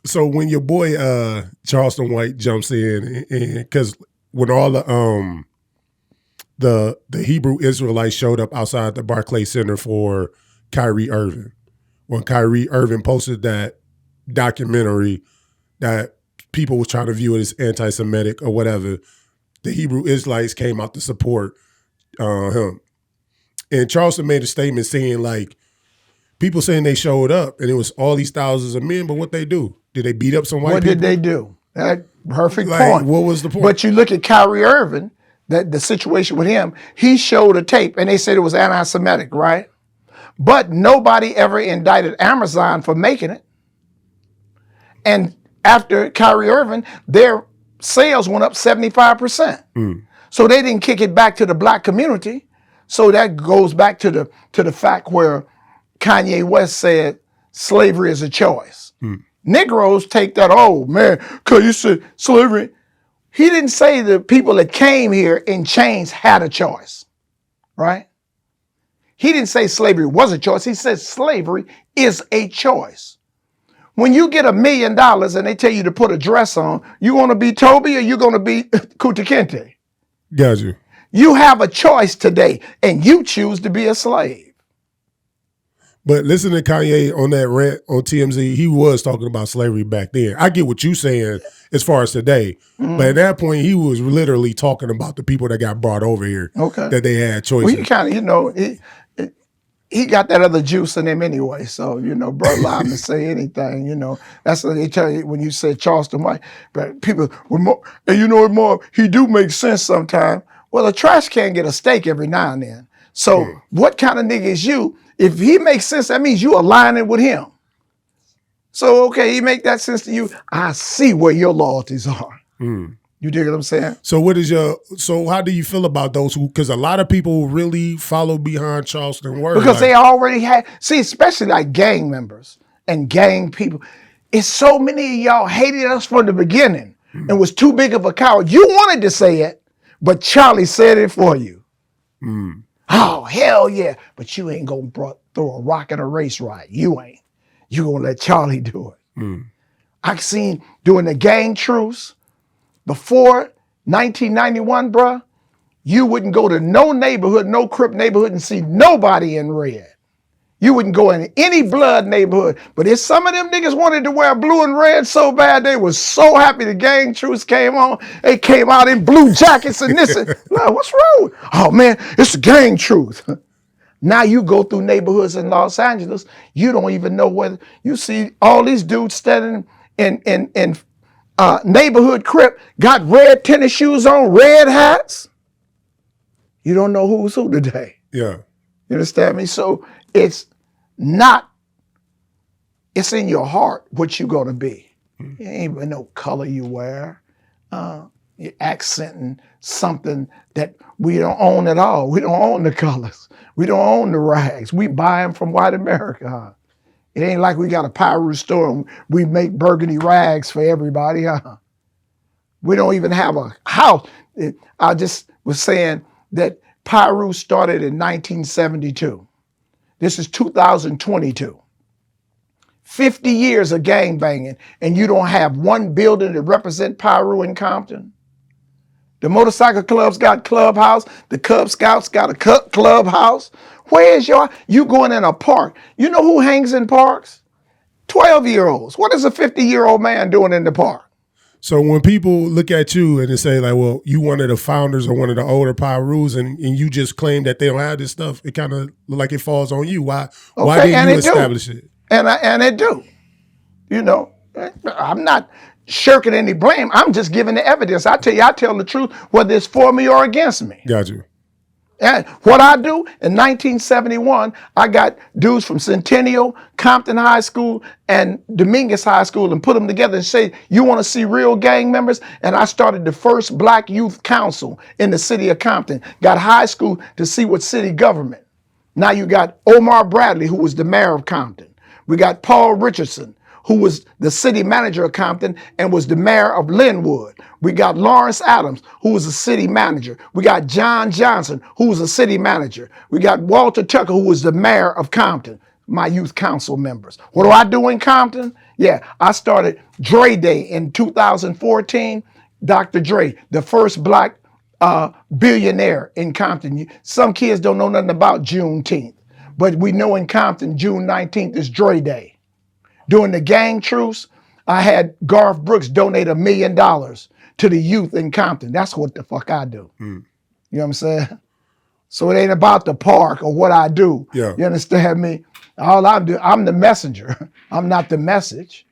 So when your boy Charleston White jumps in, and because when all the Hebrew Israelites showed up outside the Barclays Center for Kyrie Irving, when Kyrie Irving posted that documentary that people were trying to view it as anti-Semitic or whatever, the Hebrew Israelites came out to support him. And Charleston made a statement saying, like, people saying they showed up and it was all these thousands of men, but what they do? Did they beat up some white people? What did they do? That perfect Like, point. what was the point? But you look at Kyrie Irving, the situation with him, he showed a tape and they said it was anti-Semitic, right? But nobody ever indicted Amazon for making it. And after Kyrie Irving, their sales went up 75%. So they didn't kick it back to the black community. So that goes back to the fact where Kanye West said slavery is a choice. Negroes take that, oh man, because you said slavery. He didn't say the people that came here in chains had a choice, right? He didn't say slavery was a choice. He said slavery is a choice. When you get $1 million and they tell you to put a dress on, you want to be Toby or you going to be Kunta Kinte? Got you. You have a choice today and you choose to be a slave. But listen to Kanye on that rant on TMZ. He was talking about slavery back then. I get what you're saying as far as today. But at that point, he was literally talking about the people that got brought over here. Okay. That they had choices. Well, he kind of, he got that other juice in him anyway. So, bro, allow him to say anything, That's what they tell you when you say Charleston White. But people were more, and you know what, more, he do make sense sometimes. Well, a trash can get a steak every now and then. So what kind of nigga is you? If he makes sense, that means you aligning with him. So, okay, he make that sense to you. I see where your loyalties are. You dig what I'm saying? So how do you feel about those who, because a lot of people really follow behind Charleston Word. Because they already had, especially like gang members and gang people. It's so many of y'all hated us from the beginning and was too big of a coward. You wanted to say it, but Charlie said it for you. Oh, hell yeah. But you ain't going to throw a rock in a race ride. You ain't. You going to let Charlie do it. I've seen during the gang truce, before 1991, bruh, you wouldn't go to no neighborhood, no Crip neighborhood and see nobody in red. You wouldn't go in any blood neighborhood. But if some of them niggas wanted to wear blue and red so bad, they was so happy the gang truce came on. They came out in blue jackets and this. And, like, what's wrong? Oh man, it's a gang truce. Now you go through neighborhoods in Los Angeles, you don't even know whether you see all these dudes standing in neighborhood Crip, got red tennis shoes on, red hats. You don't know who's who today. Yeah. You understand me? So it's in your heart what you're going to be. It ain't with no color you wear. You're accenting something that we don't own at all. We don't own the colors. We don't own the rags. We buy them from white America. Huh? It ain't like we got a Pyru store and we make burgundy rags for everybody. Huh? We don't even have a house. I just was saying that Pyru started in 1972. This is 2022. 50 years of gangbanging, and you don't have one building that represent Pyru in Compton. The motorcycle clubs got clubhouse. The Cub Scouts got a clubhouse. Where is you going in a park? You know who hangs in parks? 12-year-olds. What is a 50-year-old man doing in the park? So when people look at you and they say like, well, you one of the founders or one of the older Pyrus and you just claim that they don't have this stuff, it kind of like it falls on you. Why didn't you establish it? And it do. I'm not shirking any blame. I'm just giving the evidence. I tell the truth, whether it's for me or against me. Got you. And what I do, in 1971, I got dudes from Centennial, Compton High School, and Dominguez High School and put them together and say, you want to see real gang members? And I started the first Black Youth Council in the city of Compton. Got high school to see what city government. Now you got Omar Bradley, who was the mayor of Compton. We got Paul Richardson, who was the city manager of Compton and was the mayor of Linwood. We got Lawrence Adams, who was a city manager. We got John Johnson, who was a city manager. We got Walter Tucker, who was the mayor of Compton. my youth council members. What do I do in Compton? Yeah, I started Dre Day in 2014. Dr. Dre, the first black billionaire in Compton. Some kids don't know nothing about Juneteenth, but we know in Compton, June 19th is Dre Day. During the gang truce, I had Garth Brooks donate $1 million to the youth in Compton. That's what the fuck I do. You know what I'm saying? So it ain't about the park or what I do. Yeah. You understand me? All I'm doing, I'm the messenger. I'm not the message.